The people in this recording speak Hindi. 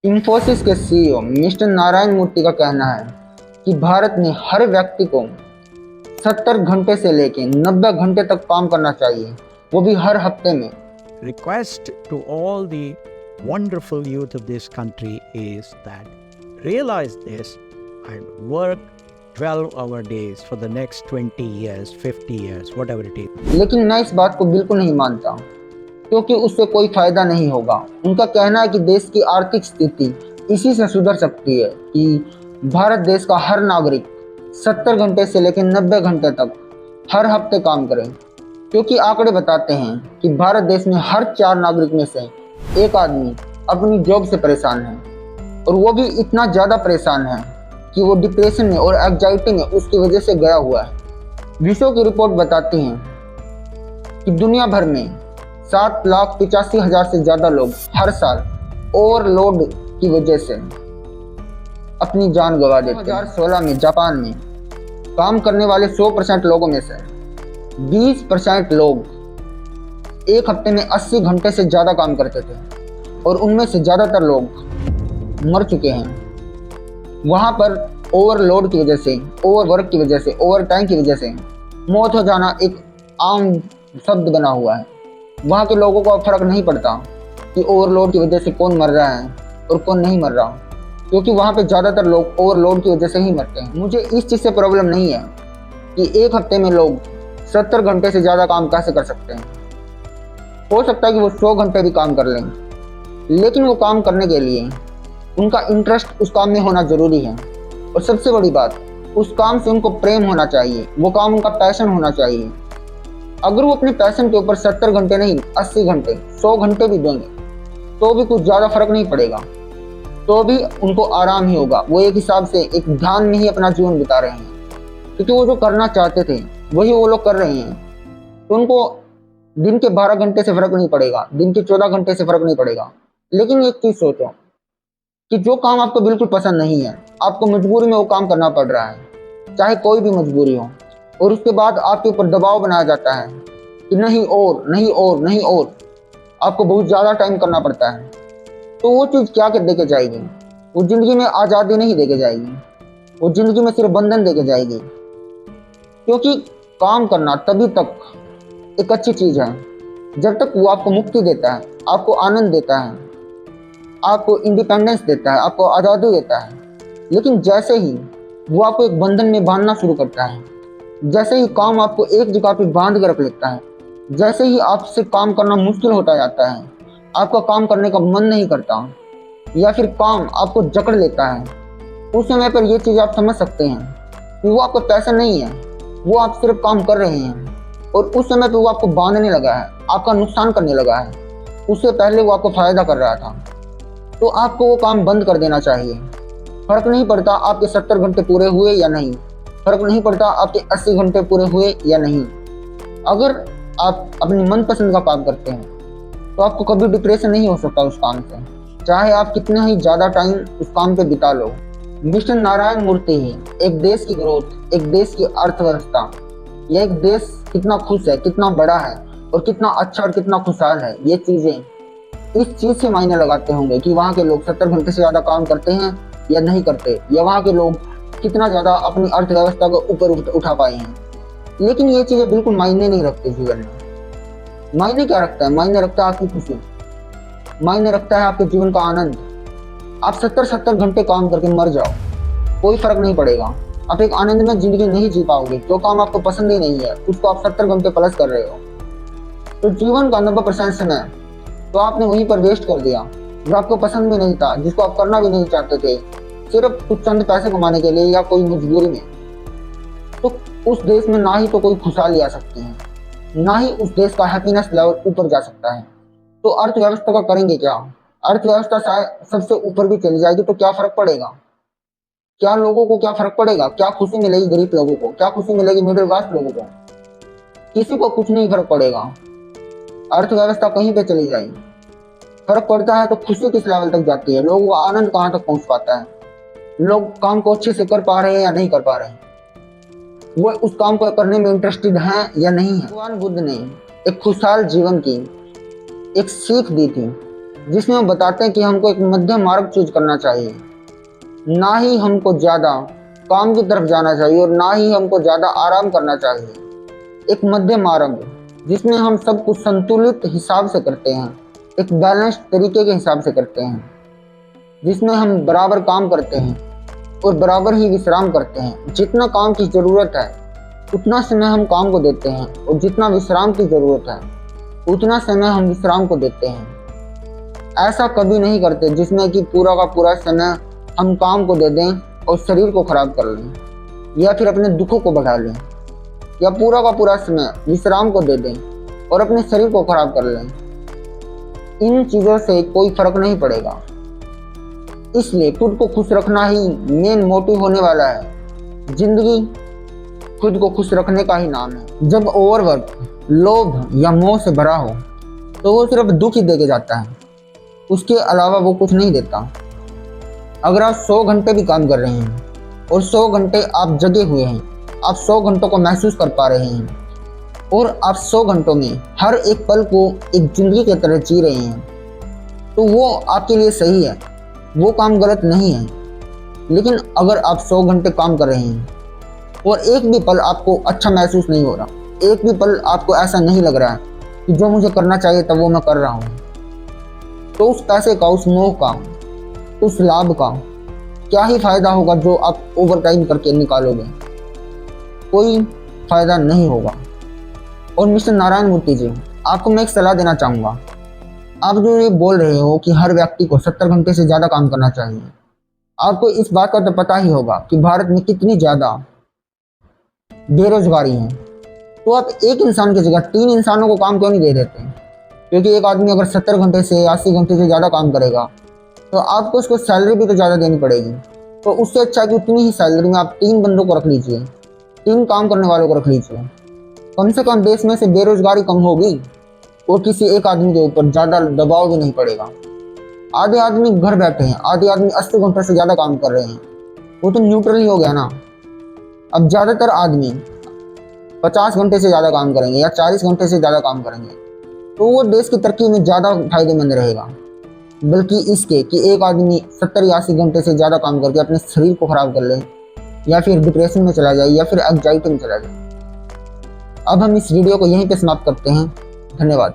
इंफोसिस के सीईओ मिस्टर नारायण मूर्ति का कहना है कि भारत में हर व्यक्ति को 70 घंटे से लेकर 90 घंटे तक काम करना चाहिए, वो भी हर हफ्ते में। Request to all the wonderful youth of this country is that realize this and work 12-hour days for the next 20 years, 50 years, whatever it is. लेकिन मैं इस बात को बिल्कुल नहीं मानता, क्योंकि उससे कोई फायदा नहीं होगा। उनका कहना है कि देश की आर्थिक स्थिति इसी से सुधर सकती है कि भारत देश का हर नागरिक 70 घंटे से लेकर 90 घंटे तक हर हफ्ते काम करे, क्योंकि आंकड़े बताते हैं कि भारत देश में हर 4 नागरिक में से एक आदमी अपनी जॉब से परेशान है, और वो भी इतना ज़्यादा परेशान है कि वो डिप्रेशन में और एंग्जाइटी में उसकी वजह से गया हुआ है। विश्व की रिपोर्ट बताती है कि दुनिया भर में 7,85,000 से ज़्यादा लोग हर साल ओवरलोड की वजह से अपनी जान गंवा देते हैं। 2016 में जापान में काम करने वाले 100% लोगों में से 20% लोग एक हफ्ते में 80 घंटे से ज़्यादा काम करते थे, और उनमें से ज़्यादातर लोग मर चुके हैं। वहाँ पर ओवरलोड की वजह से, ओवरवर्क की वजह से, ओवर टाइम की वजह से मौत हो जाना एक आम शब्द बना हुआ है। वहाँ के लोगों को फर्क नहीं पड़ता कि ओवरलोड की वजह से कौन मर रहा है और कौन नहीं मर रहा, क्योंकि वहाँ पे ज़्यादातर लोग ओवरलोड की वजह से ही मरते हैं। मुझे इस चीज़ से प्रॉब्लम नहीं है कि एक हफ्ते में लोग 70 घंटे से ज़्यादा काम कैसे कर सकते हैं। हो सकता है कि वो 100 घंटे भी काम कर लें, लेकिन वो काम करने के लिए उनका इंटरेस्ट उस काम में होना ज़रूरी है। और सबसे बड़ी बात, उस काम से उनको प्रेम होना चाहिए, वो काम उनका पैशन होना चाहिए। अगर वो अपने पैशन के ऊपर 70 घंटे नहीं 80 घंटे 100 घंटे भी देंगे तो भी कुछ ज़्यादा फर्क नहीं पड़ेगा, तो भी उनको आराम ही होगा। वो एक हिसाब से एक ध्यान में ही अपना जीवन बिता रहे हैं, क्योंकि वो जो करना चाहते थे वही वो लोग कर रहे हैं। तो उनको दिन के 12 घंटे से फ़र्क नहीं पड़ेगा, दिन के 14 घंटे से फ़र्क नहीं पड़ेगा। लेकिन एक चीज़ सोचो कि जो काम आपको बिल्कुल पसंद नहीं है, आपको मजबूरी में वो काम करना पड़ रहा है, चाहे कोई भी मजबूरी हो, और उसके बाद आपके ऊपर दबाव बनाया जाता है कि नहीं और नहीं और नहीं और, आपको बहुत ज़्यादा टाइम करना पड़ता है। तो वो चीज़ क्या दे के जाएगी? वो ज़िंदगी में आज़ादी नहीं दे के जाएगी, वो ज़िंदगी में सिर्फ बंधन दे के जाएगी। क्योंकि काम करना तभी तक एक अच्छी चीज़ है जब तक वो आपको मुक्ति देता है, आपको आनंद देता है, आपको इंडिपेंडेंस देता है, आपको आज़ादी देता है। लेकिन जैसे ही वो आपको एक बंधन में बांधना शुरू करता है, जैसे ही काम आपको एक जगह पे बांध कर रख लेता है, जैसे ही आपसे काम करना मुश्किल होता जाता है, आपका काम करने का मन नहीं करता, या फिर काम आपको जकड़ लेता है, उस समय पर ये चीज़ आप समझ सकते हैं कि वो आपका पैसा नहीं है, वो आप सिर्फ काम कर रहे हैं, और उस समय पर वो आपको बांधने लगा है, आपका नुकसान करने लगा है। उससे पहले वो आपको फ़ायदा कर रहा था, तो आपको वो काम बंद कर देना चाहिए। फ़र्क नहीं पड़ता आपके 70 घंटे पूरे हुए या नहीं, फ़र्क नहीं पड़ता आपके 80 घंटे पूरे हुए या नहीं। अगर आप अपनी मनपसंद का काम करते हैं तो आपको कभी डिप्रेशन नहीं हो सकता उस काम से, चाहे आप कितना ही ज़्यादा टाइम उस काम पे बिता लो। मिस्टर नारायण मूर्ति ही एक देश की ग्रोथ, एक देश की अर्थव्यवस्था, या एक देश कितना खुश है, कितना बड़ा है और कितना अच्छा और कितना खुशहाल है, ये चीज़ें इस चीज़ से मायने लगाते होंगे कि वहाँ के लोग 70 घंटे से ज़्यादा काम करते हैं या नहीं करते, या वहाँ के लोग कितना ज़्यादा अपनी अर्थव्यवस्था को ऊपर उठा पाए हैं। लेकिन ये चीज़ें बिल्कुल मायने नहीं रखती जीवन में। मायने क्या रखता है? मायने रखता है आपकी खुशी, मायने रखता है आपके जीवन का आनंद। आप 70 घंटे काम करके मर जाओ, कोई फर्क नहीं पड़ेगा, आप एक आनंद में ज़िंदगी नहीं जी पाओगे। जो काम आपको पसंद ही नहीं है उसको आप 70 घंटे प्लस कर रहे हो, तो जीवन का 90% समय तो आपने वहीं पर वेस्ट कर दिया, जो आपको पसंद भी नहीं था, जिसको आप करना भी नहीं चाहते थे, सिर्फ कुछ चंद पैसे कमाने के लिए या कोई मजबूरी में। तो उस देश में ना ही तो कोई खुशहाली आ सकती है, ना ही उस देश का हैप्पीनेस लेवल ऊपर जा सकता है। तो अर्थव्यवस्था का करेंगे क्या? अर्थव्यवस्था शायद सबसे ऊपर भी चली जाएगी तो क्या फर्क पड़ेगा? क्या लोगों को क्या फर्क पड़ेगा? क्या खुशी मिलेगी गरीब लोगों को? क्या खुशी मिलेगी मिडिल क्लास लोगों को? किसी को कुछ नहीं फर्क पड़ेगा। अर्थव्यवस्था कहीं पे चली जाएगी। फर्क पड़ता है तो खुशी किस लेवल तक जाती है, लोगों का आनंद कहाँ तक पहुँच पाता है, लोग काम को अच्छे से कर पा रहे हैं या नहीं कर पा रहे हैं, वो उस काम को करने में इंटरेस्टेड हैं या नहीं है। भगवान बुद्ध ने एक खुशहाल जीवन की एक सीख दी थी, जिसमें वो बताते हैं कि हमको एक मध्यम मार्ग चूज करना चाहिए। ना ही हमको ज़्यादा काम की तरफ जाना चाहिए और ना ही हमको ज़्यादा आराम करना चाहिए। एक मध्यम मार्ग जिसमें हम सब कुछ संतुलित हिसाब से करते हैं, एक बैलेंस्ड तरीके के हिसाब से करते हैं, जिसमें हम बराबर काम करते हैं और बराबर ही विश्राम करते हैं। जितना काम की ज़रूरत है उतना समय हम काम को देते हैं और जितना विश्राम की ज़रूरत है उतना समय हम विश्राम को देते हैं। ऐसा कभी नहीं करते जिसमें कि पूरा का पूरा समय हम काम को दे दें और शरीर को खराब कर लें या फिर अपने दुखों को बढ़ा लें, या पूरा का पूरा समय विश्राम को दे दें और अपने शरीर को खराब कर लें। इन चीज़ों से कोई फर्क नहीं पड़ेगा। इसलिए खुद को खुश रखना ही मेन मोटिव होने वाला है। जिंदगी खुद को खुश रखने का ही नाम है। जब ओवरवर्क लोभ या मोह से भरा हो तो वो सिर्फ दुख ही देके जाता है, उसके अलावा वो कुछ नहीं देता। अगर आप 100 घंटे भी काम कर रहे हैं और 100 घंटे आप जगे हुए हैं, आप 100 घंटों को महसूस कर पा रहे हैं और आप 100 घंटों में हर एक पल को एक जिंदगी की तरह जी रहे हैं, तो वो आपके लिए सही है, वो काम गलत नहीं है। लेकिन अगर आप 100 घंटे काम कर रहे हैं और एक भी पल आपको अच्छा महसूस नहीं हो रहा, एक भी पल आपको ऐसा नहीं लग रहा है कि जो मुझे करना चाहिए था वो मैं कर रहा हूँ, तो उस पैसे का, उस मोह का, उस लाभ का क्या ही फायदा होगा जो आप ओवर टाइम करके निकालोगे? कोई फायदा नहीं होगा। और मिस्टर नारायण मूर्ति जी, आपको मैं एक सलाह देना चाहूँगा। आप जो ये बोल रहे हो कि हर व्यक्ति को 70 घंटे से ज़्यादा काम करना चाहिए, आपको इस बात का तो पता ही होगा कि भारत में कितनी ज़्यादा बेरोजगारी है। तो आप एक इंसान की जगह 3 इंसानों को काम क्यों नहीं दे देते? क्योंकि एक आदमी अगर 70 घंटे से 80 घंटे से ज़्यादा काम करेगा तो आपको उसको सैलरी भी तो ज़्यादा देनी पड़ेगी। तो उससे अच्छा कि उतनी ही सैलरी में आप 3 बंदों को रख लीजिए, 3 काम करने वालों को रख लीजिए। कम से कम देश में से बेरोजगारी कम होगी और किसी एक आदमी के ऊपर ज़्यादा दबाव भी नहीं पड़ेगा। आधे आदमी घर बैठे हैं, आधे आदमी 80 घंटे से ज़्यादा काम कर रहे हैं, वो तो न्यूट्रल ही हो गया ना। अब ज़्यादातर आदमी 50 घंटे से ज़्यादा काम करेंगे या 40 घंटे से ज़्यादा काम करेंगे तो वो देश की तरक्की में ज़्यादा फायदेमंद रहेगा, बल्कि इसके कि एक आदमी 70 या 80 घंटे से ज़्यादा काम करके अपने शरीर को ख़राब कर ले या फिर डिप्रेशन में चला जाए या फिर एंग्जाइटी में चला जाए। अब हम इस वीडियो को यहीं पे समाप्त करते हैं। धन्यवाद।